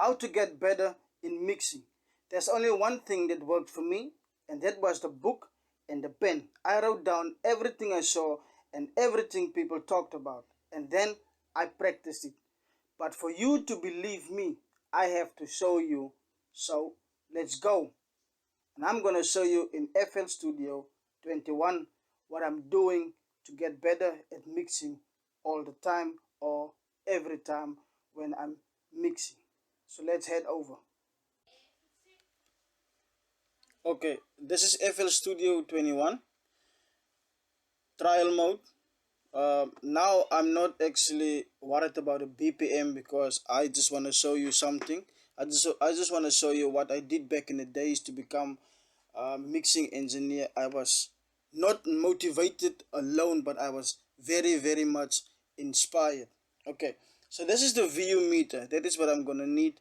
how to get better in mixing. There's only one thing that worked for me, and that was the book and the pen. I wrote down everything I saw and everything people talked about, and then I practiced it. But for you to believe me, I have to show you. So let's go. And I'm going to show you in FL Studio 21 what I'm doing to get better at mixing all the time or every time when I'm mixing. So let's head over. Okay, this is FL Studio 21 trial mode. Now I'm not actually worried about the BPM because I just want to show you something. I just want to show you what I did back in the days to become a mixing engineer. I was not motivated alone, but I was very much inspired. Okay, so this is the VU meter. That is what I'm gonna need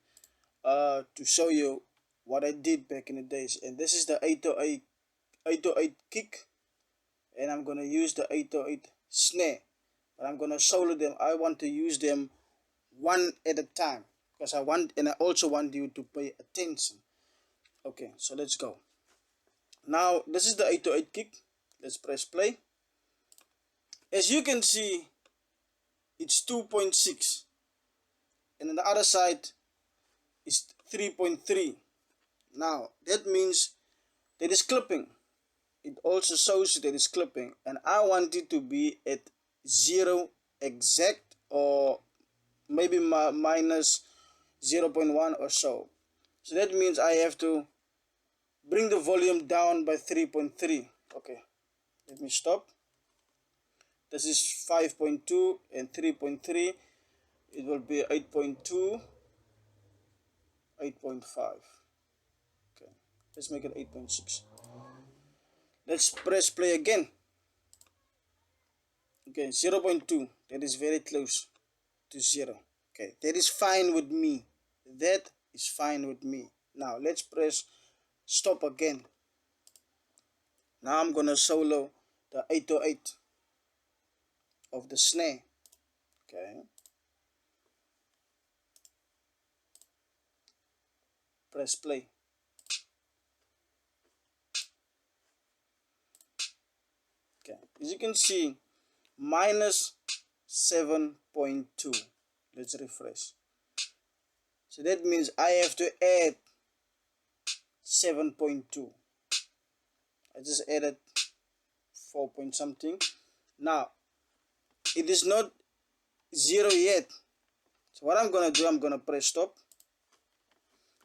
to show you what I did back in the days. And this is the 808 kick, and I'm gonna use the 808 snare, but I'm gonna solo them. I want to use them one at a time because I also want you to pay attention. Okay, so let's go. Now this is the 808 kick. Let's press play. As you can see, it's 2.6, and on the other side is 3.3. Now that means that is clipping. It also shows that it's clipping, and I want it to be at 0 exact, or maybe minus 0.1 or so. So that means I have to bring the volume down by 3.3. Okay, let me stop. This is 5.2 and 3.3. It will be 8.2, 8.5. Okay, let's make it 8.6. Let's press play again. Okay, 0.2. That is very close to 0. Okay, that is fine with me. That is fine with me. Now let's press stop again. Now I'm gonna solo the 808 of the snare. Okay, press play. Okay, as you can see, minus 7.2. Let's refresh. So that means I have to add 7.2. I just added 4 point something. Now it is not 0 yet. So what I'm gonna do, I'm gonna press stop.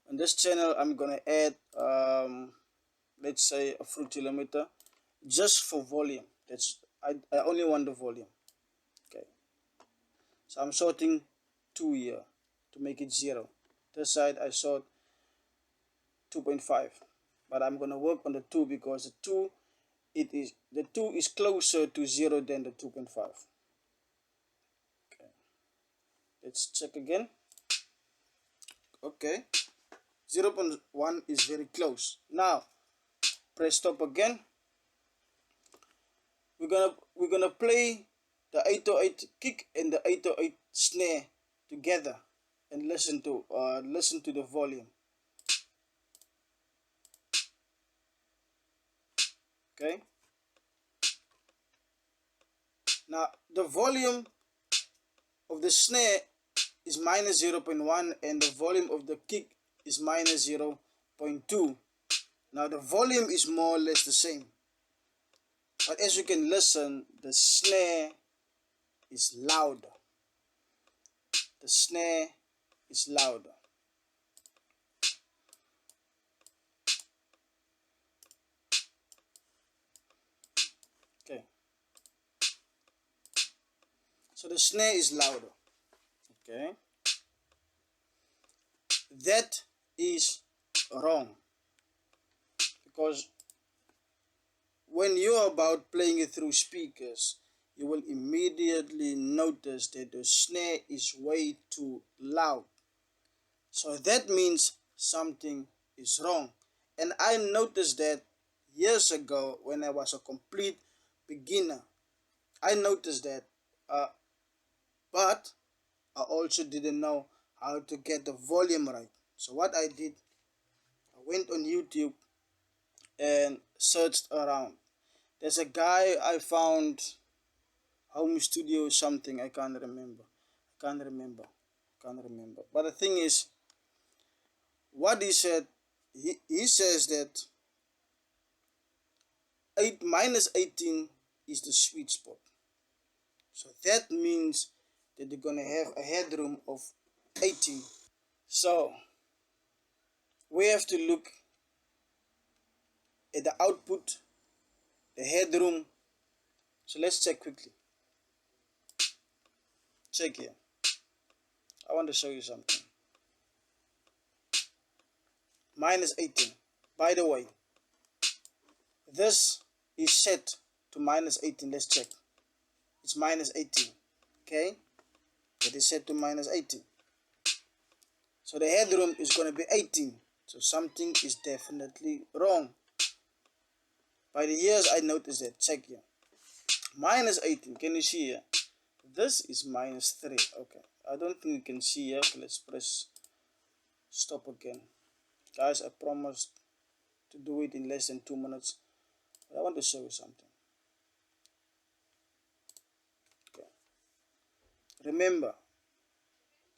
On this channel I'm gonna add let's say a fruity limiter just for volume. I only want the volume. Okay, so I'm sorting 2 here to make it 0. This side I sort 2.5, but I'm gonna work on the 2 because the 2 is closer to 0 than the 2.5. Okay, let's check again. Okay, 0.1 is very close. Now press stop again. We're gonna play the 808 kick and the 808 snare together and listen to the volume. Okay, now the volume of the snare is minus 0.1 and the volume of the kick is minus 0.2. Now the volume is more or less the same, but as you can listen, the snare is louder. The snare is louder. Okay, so the snare is louder. Okay, that is wrong, because when you're about playing it through speakers, you will immediately notice that the snare is way too loud. So that means something is wrong. And I noticed that years ago when I was a complete beginner. I noticed that, but I also didn't know how to get the volume right. So what I did, I went on YouTube and searched around. There's a guy I found, home studio something, I can't remember. I can't remember. Can't remember. But the thing is, what he said, he says that 18 is the sweet spot. So that means that they're gonna have a headroom of 18. So we have to look at the output, the headroom. So let's check quickly. Check here. I want to show you something. Minus 18. By the way, this is set to minus 18. Let's check. It's minus 18. Okay? It is set to minus 18. So the headroom is going to be 18. So something is definitely wrong. By the years I noticed that. Check here. Minus 18. Can you see here? This is minus 3. Okay. I don't think you can see here. Okay, let's press stop again. Guys, I promised to do it in less than 2 minutes. But I want to show you something. Okay. Remember,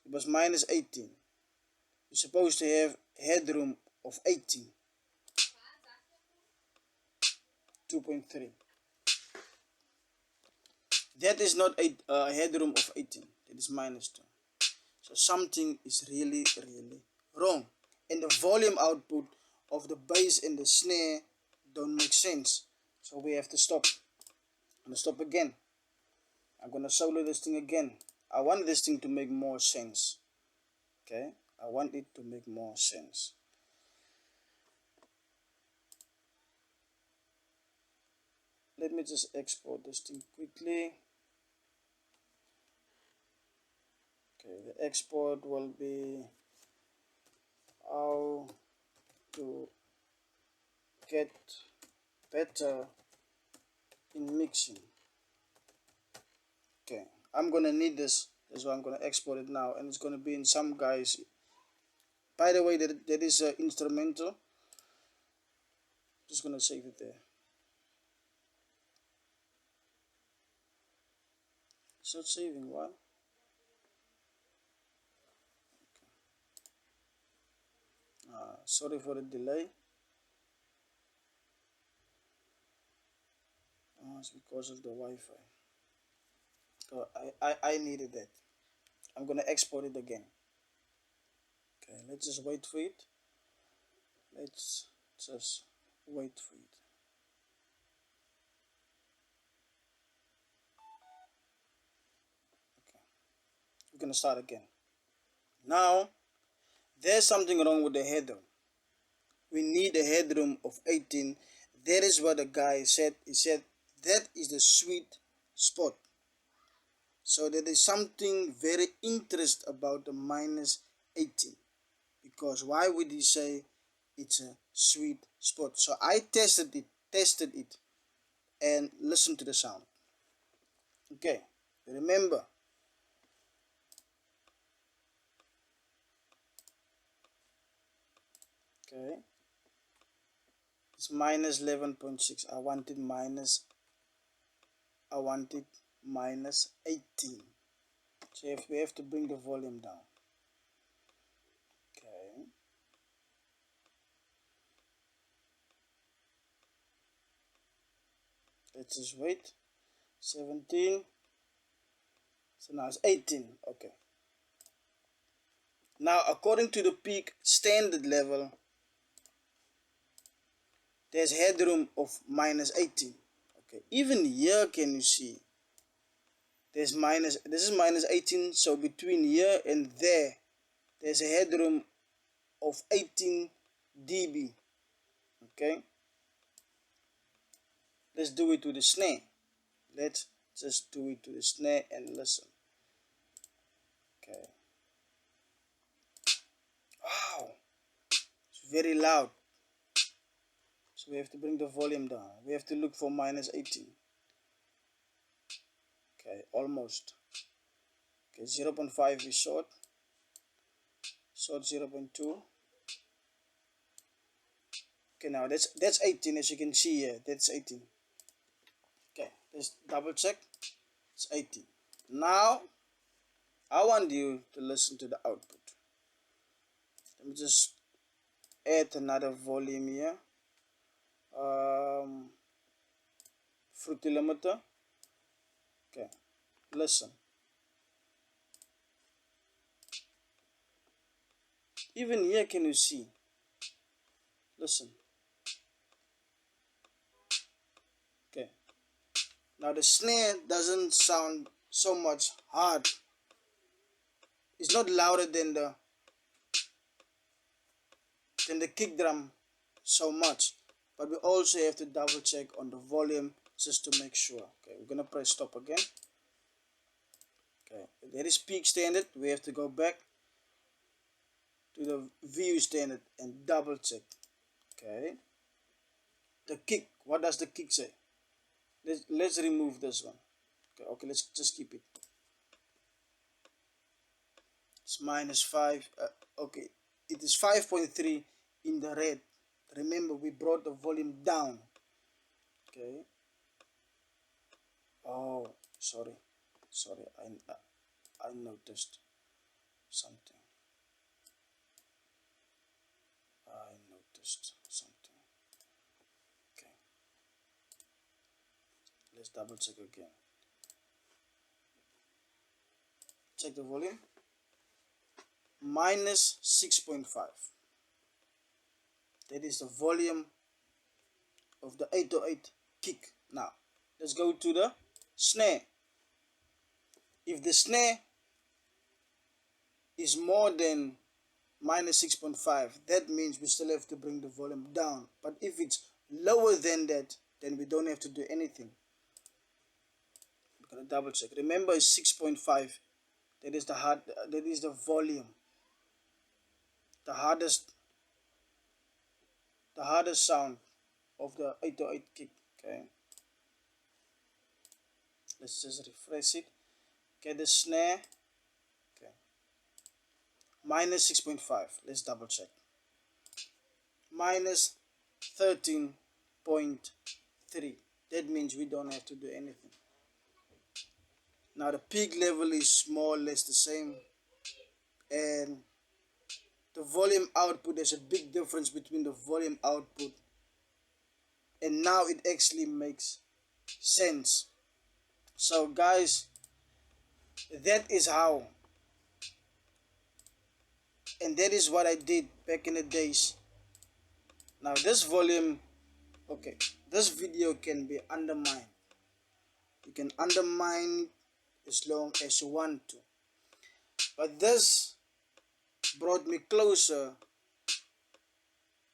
it was minus 18. You're supposed to have headroom of 18. 2.3. That is not a headroom of 18. That is minus 2. So something is really, really wrong. And the volume output of the bass and the snare don't make sense. So we have to stop. I'm going to stop again. I'm going to solo this thing again. I want this thing to make more sense. Okay? I want it to make more sense. Let me just export this thing quickly. Okay, the export will be how to get better in mixing. Okay, I'm gonna need this. That's why I'm gonna export it now, and it's gonna be in some guys. By the way, that is an instrumental. Just gonna save it there. It's not saving. Why? Sorry for the delay. It's because of the Wi-Fi. So I needed that. I'm gonna export it again. Okay, let's just wait for it. Let's just wait for it. Okay, we're gonna start again. Now, there's something wrong with the headroom. We need a headroom of 18. That is what the guy said. He said that is the sweet spot. So there is something very interesting about the minus 18. Because why would he say it's a sweet spot? So I tested it, and listened to the sound. Okay, remember. Okay, it's minus 11.6. I wanted minus 18. So we have to bring the volume down. Okay. Let's just wait. 17. So now it's 18. Okay. Now, according to the peak standard level, there's headroom of minus 18. Okay. Even here, can you see? This is minus 18. So between here and there's a headroom of 18 dB. Okay. Let's do it to the snare. Let's just do it to the snare and listen. Okay. Wow. It's very loud. So we have to bring the volume down. We have to look for minus 18. Okay, almost. Okay, 0.5 is short. So 0.2. Okay, now that's 18, as you can see here. That's 18. Okay, let's double check. It's 18. Now I want you to listen to the output. Let me just add another volume here. Fruity limiter. Okay, listen. Even here, can you see? Listen. Okay. Now the snare doesn't sound so much hard. It's not louder than the kick drum so much. But we also have to double check on the volume just to make sure. Okay, we're gonna press stop again. Okay, that is peak standard. We have to go back to the view standard and double check. Okay. The kick. What does the kick say? Let's remove this one. Okay, let's just keep it. It's -5. Okay, it is 5.3 in the red. Remember, we brought the volume down. Okay. Oh, sorry. I noticed something. Okay, let's double check again. Check the volume. -6.5. That is the volume of the 808 kick. Now, let's go to the snare. If the snare is more than -6.5, that means we still have to bring the volume down. But if it's lower than that, then we don't have to do anything. We're gonna double check. Remember, it's 6.5. That is the volume. The hardest sound of the 808 kick. Okay. Let's just refresh it. Okay, the snare. Okay. -6.5. Let's double check. -13.3. That means we don't have to do anything. Now the peak level is more or less the same, and the volume output, there's a big difference between the volume output, and now it actually makes sense. So guys, that is how, and that is what I did back in the days. Now this volume, okay, this video can be undermined. You can undermine as long as you want to, but this brought me closer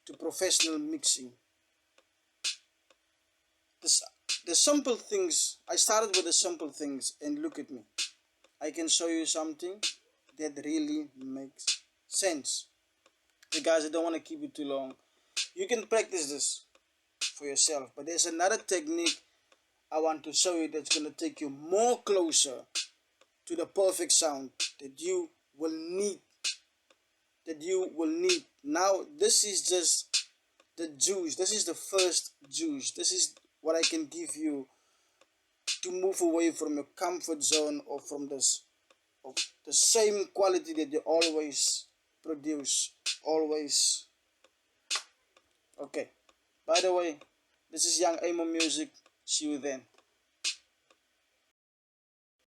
to professional mixing. The simple things, I started with the simple things, and look at me. I can show you something that really makes sense. Okay guys, I don't want to keep it too long. You can practice this for yourself, but there's another technique I want to show you that's going to take you more closer to the perfect sound that you will need. Now this is just the juice. This is the first juice. This is what I can give you to move away from your comfort zone, or from this, of the same quality that you always produce. Always. Okay. By the way, this is Young Amo Music. See you then.